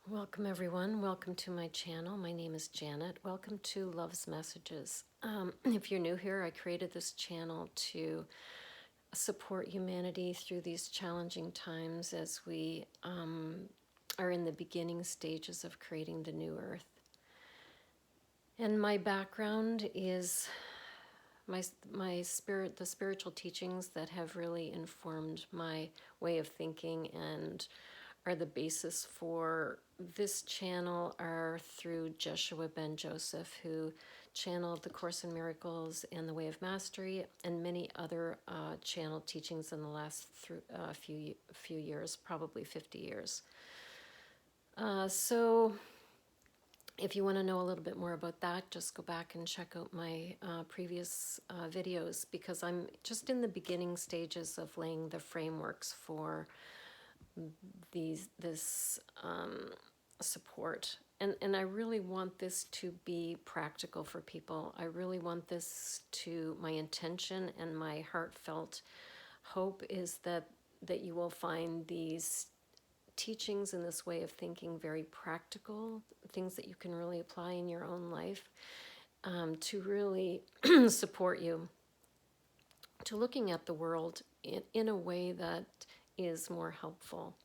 Welcome everyone. Welcome to my channel. My name is Janet. Welcome to Love's Messages. If you're new here, I created this channel to support humanity through these challenging times as we are in the beginning stages of creating the new earth. And my background is the spiritual teachings that have really informed my way of thinking and are the basis for this channel are through Joshua Ben Joseph, who channeled the Course in Miracles and the Way of Mastery, and many other channeled teachings in the last few years, probably 50 years. So if you want to know a little bit more about that, just go back and check out my previous videos, because I'm just in the beginning stages of laying the frameworks for this support. And I really want this to be practical for people. I really want this to, my intention and my heartfelt hope is that you will find these teachings and this way of thinking very practical, things that you can really apply in your own life, to really support you to looking at the world in a way that is more helpful.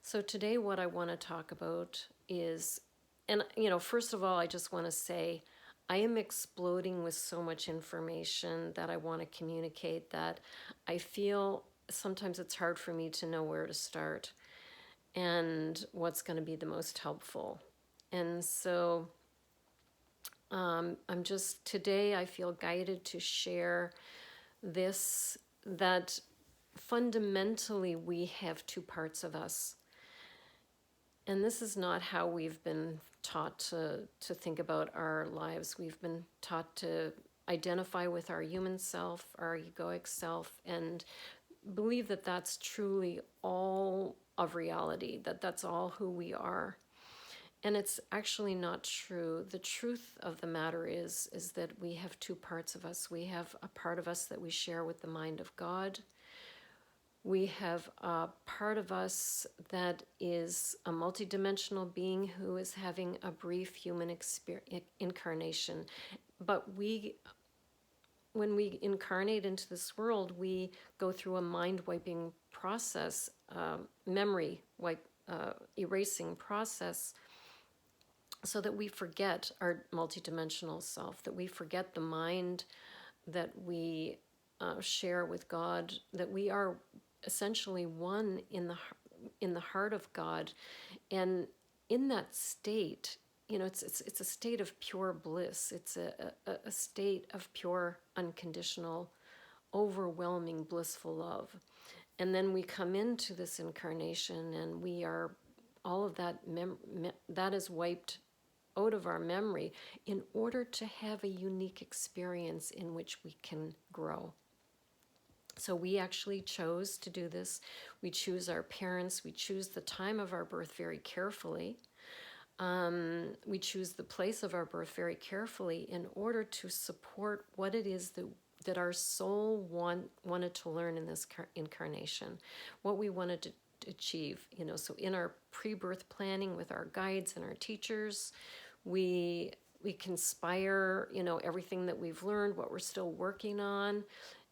So today what I want to talk about is, and first of all, I just want to say I am exploding with so much information that I want to communicate that I feel sometimes it's hard for me to know where to start and what's going to be the most helpful. And so today I feel guided to share this, that fundamentally we have two parts of us. And this is not how we've been taught to think about our lives. We've been taught to identify with our human self, our egoic self, and believe that that's truly all of reality, that that's all who we are. And it's actually not true. The truth of the matter is that we have two parts of us. We have a part of us that we share with the mind of God. We have a part of us that is a multidimensional being who is having a brief human incarnation. But when we incarnate into this world, we go through a mind-wiping process, memory erasing process, so that we forget our multidimensional self, that we forget the mind that we share with God, that we are essentially one in the heart of God. And in that state, it's a state of pure bliss. It's a state of pure, unconditional, overwhelming, blissful love. And then we come into this incarnation and we are, all of that, that is wiped out of our memory in order to have a unique experience in which we can grow. So we actually chose to do this. We choose our parents. We choose the time of our birth very carefully. We choose the place of our birth very carefully in order to support what it is that our soul wanted to learn in this incarnation, what we wanted to achieve. So in our pre-birth planning with our guides and our teachers, we conspire, everything that we've learned, what we're still working on,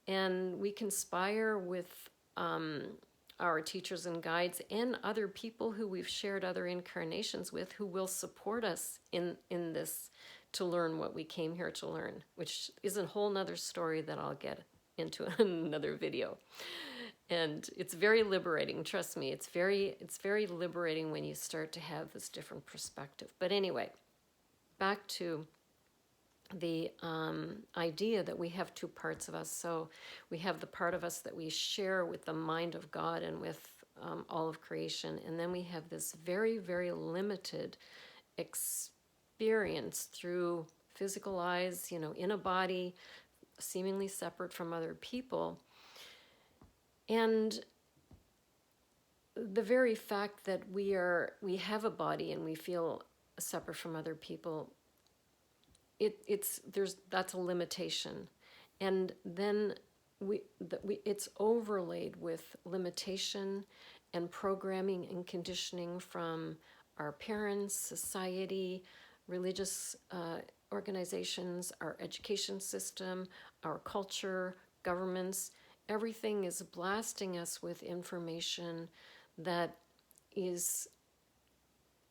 and we conspire with our teachers and guides and other people who we've shared other incarnations with, who will support us in this, to learn what we came here to learn, which is a whole nother story that I'll get into another video. And it's very liberating, trust me. It's very liberating when you start to have this different perspective. But anyway, back to the idea that we have two parts of us. So we have the part of us that we share with the mind of God and with all of creation. And then we have this very, very limited experience through physical eyes, in a body, seemingly separate from other people. And the very fact that we have a body and we feel separate from other people, that's a limitation. And then it's overlaid with limitation and programming and conditioning from our parents, society, religious organizations, our education system, our culture, governments, everything is blasting us with information that is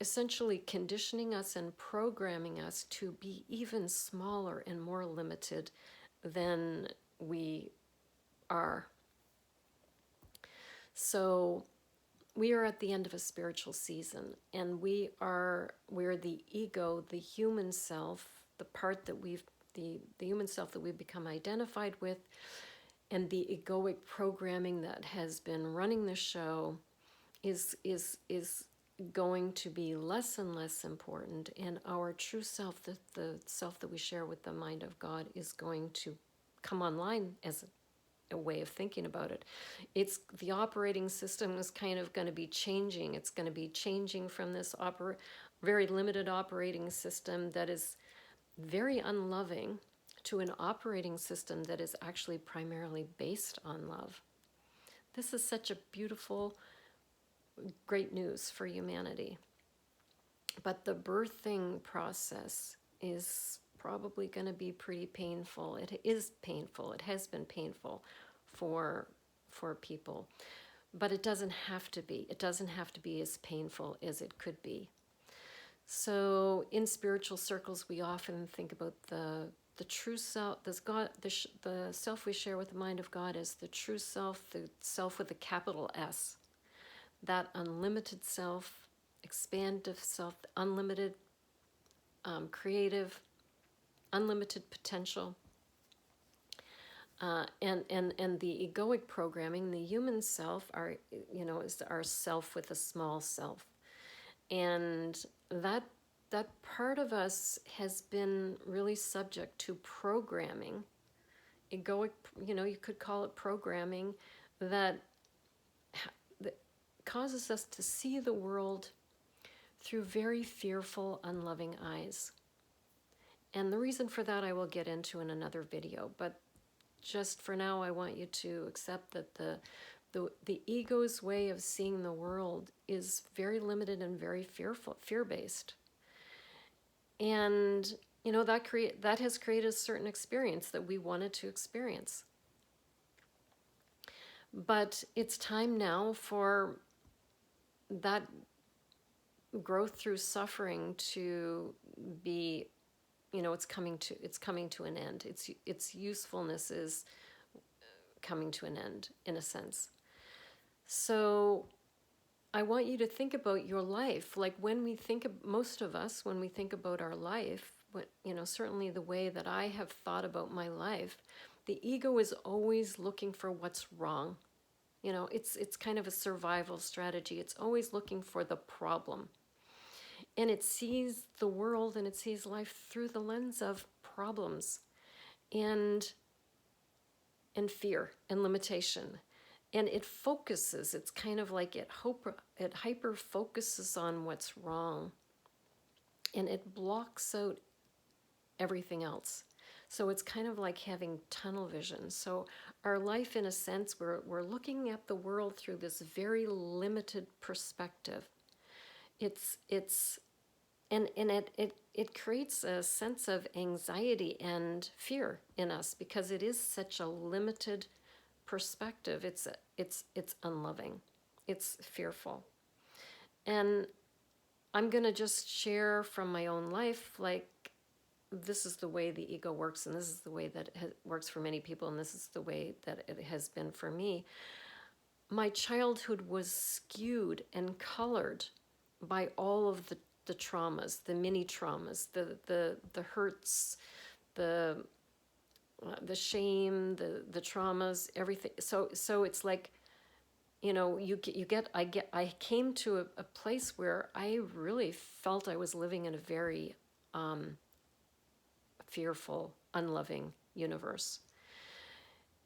essentially conditioning us and programming us to be even smaller and more limited than we are. So we are at the end of a spiritual season, and we're the ego, the human self, the part that the human self that we've become identified with, and the egoic programming that has been running the show is going to be less and less important, and our true self, the self that we share with the mind of God, is going to come online as a way of thinking about it. It's the operating system is kind of going to be changing. It's going to be changing from this very limited operating system that is very unloving to an operating system that is actually primarily based on love. This is such a beautiful, great news for humanity. But the birthing process is probably going to be pretty painful. It is painful. It has been painful for people. But it doesn't have to be. It doesn't have to be as painful as it could be. So in spiritual circles, we often think about the true self, the self we share with the mind of God as the true self, the self with a capital S. That unlimited self, expansive self, unlimited creative, unlimited potential. And the egoic programming, the human self, is our self with a small self. And that part of us has been really subject to programming, egoic, you could call it programming, that causes us to see the world through very fearful, unloving eyes. And the reason for that I will get into in another video, but just for now I want you to accept that the ego's way of seeing the world is very limited and very fear-based. And that has created a certain experience that we wanted to experience. But it's time now for that growth through suffering to be, it's coming to an end. Its usefulness is coming to an end, in a sense. So I want you to think about your life. Like most of us, when we think about our life, certainly the way that I have thought about my life, the ego is always looking for what's wrong. It's kind of a survival strategy. It's always looking for the problem. And it sees the world and it sees life through the lens of problems and fear and limitation. And it focuses, it's kind of like it hyper focuses on what's wrong. And it blocks out everything else. So it's kind of like having tunnel vision. So our life, in a sense, we're looking at the world through this very limited perspective. It creates a sense of anxiety and fear in us because it is such a limited perspective. It's unloving. It's fearful. And I'm going to just share from my own life, like, this is the way the ego works, and this is the way that it works for many people, and this is the way that it has been for me. My childhood was skewed and colored by all of the traumas, the mini traumas, the hurts, the shame, the traumas, everything. So it's like, I came to a place where I really felt I was living in a very fearful, unloving universe,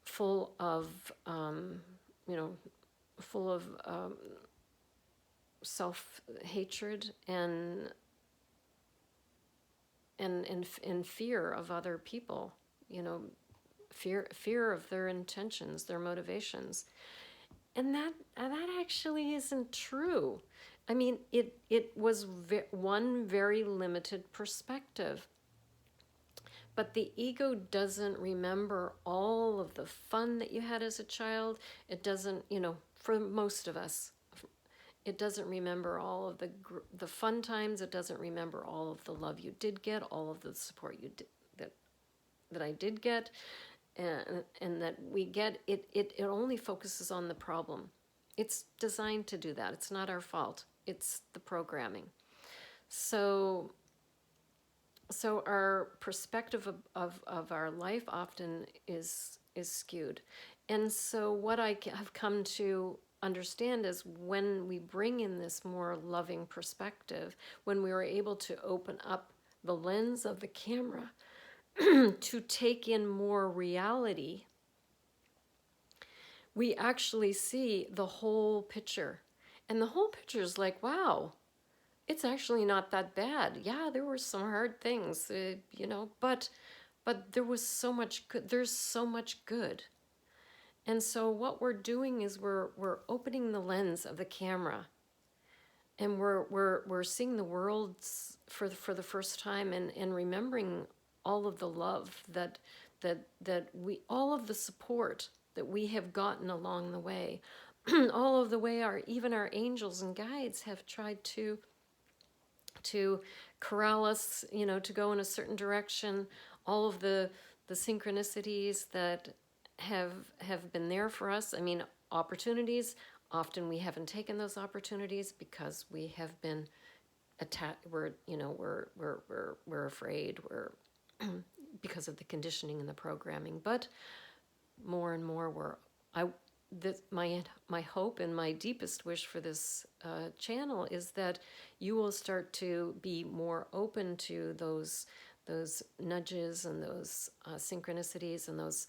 full of self-hatred and fear of other people, fear of their intentions, their motivations. And that actually isn't true. I mean, it was one very limited perspective. But the ego doesn't remember all of the fun that you had as a child. It doesn't, for most of us, it doesn't remember all of the fun times. It doesn't remember all of the love you did get, all of the support you did, that I did get, and that we get. It only focuses on the problem. It's designed to do that. It's not our fault. It's the programming. So our perspective of our life often is skewed. And so what I have come to understand is when we bring in this more loving perspective, when we are able to open up the lens of the camera to take in more reality, we actually see the whole picture. And the whole picture is like, wow, it's actually not that bad. Yeah, there were some hard things, but there was so much good. There's so much good. And so what we're doing is we're opening the lens of the camera, and we're seeing the world for the first time, and remembering all of the love that we, all of the support that we have gotten along the way. All of the way even our angels and guides have tried to corral us, to go in a certain direction. All of the synchronicities that have been there for us. I mean, opportunities. Often we haven't taken those opportunities because we have been attacked. We're afraid. We're because of the conditioning and the programming. But more and more, my hope and my deepest wish for this channel is that you will start to be more open to those nudges and those synchronicities and those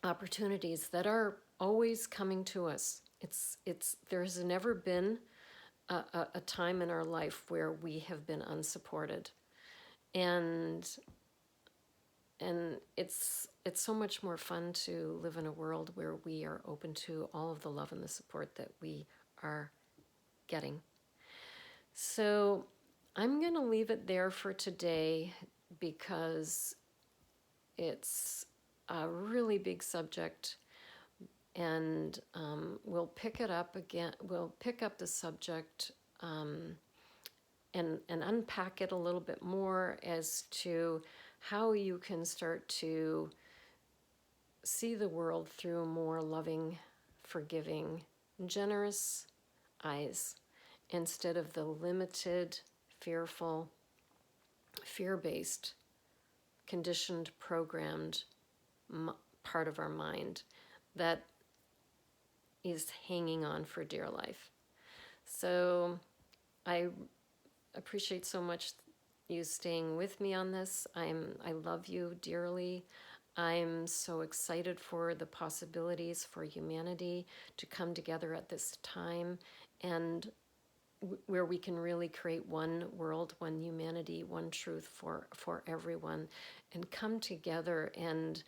opportunities that are always coming to us. There has never been a time in our life where we have been unsupported, and it's so much more fun to live in a world where we are open to all of the love and the support that we are getting. So I'm going to leave it there for today because it's a really big subject, and we'll pick it up again. We'll pick up the subject and unpack it a little bit more as to how you can start to see the world through more loving, forgiving, generous eyes instead of the limited, fearful, fear-based, conditioned, programmed part of our mind that is hanging on for dear life. So I appreciate so much you staying with me on this. I love you dearly. I'm so excited for the possibilities for humanity to come together at this time, and where we can really create one world, one humanity, one truth for everyone, and come together and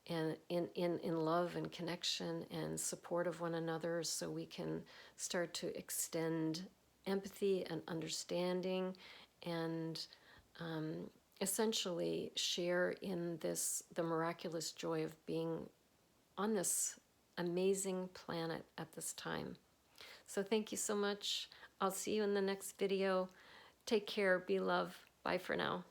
in love and connection and support of one another, so we can start to extend empathy and understanding, and essentially share in the miraculous joy of being on this amazing planet at this time. So thank you so much. I'll see you in the next video. Take care. Be love. Bye for now.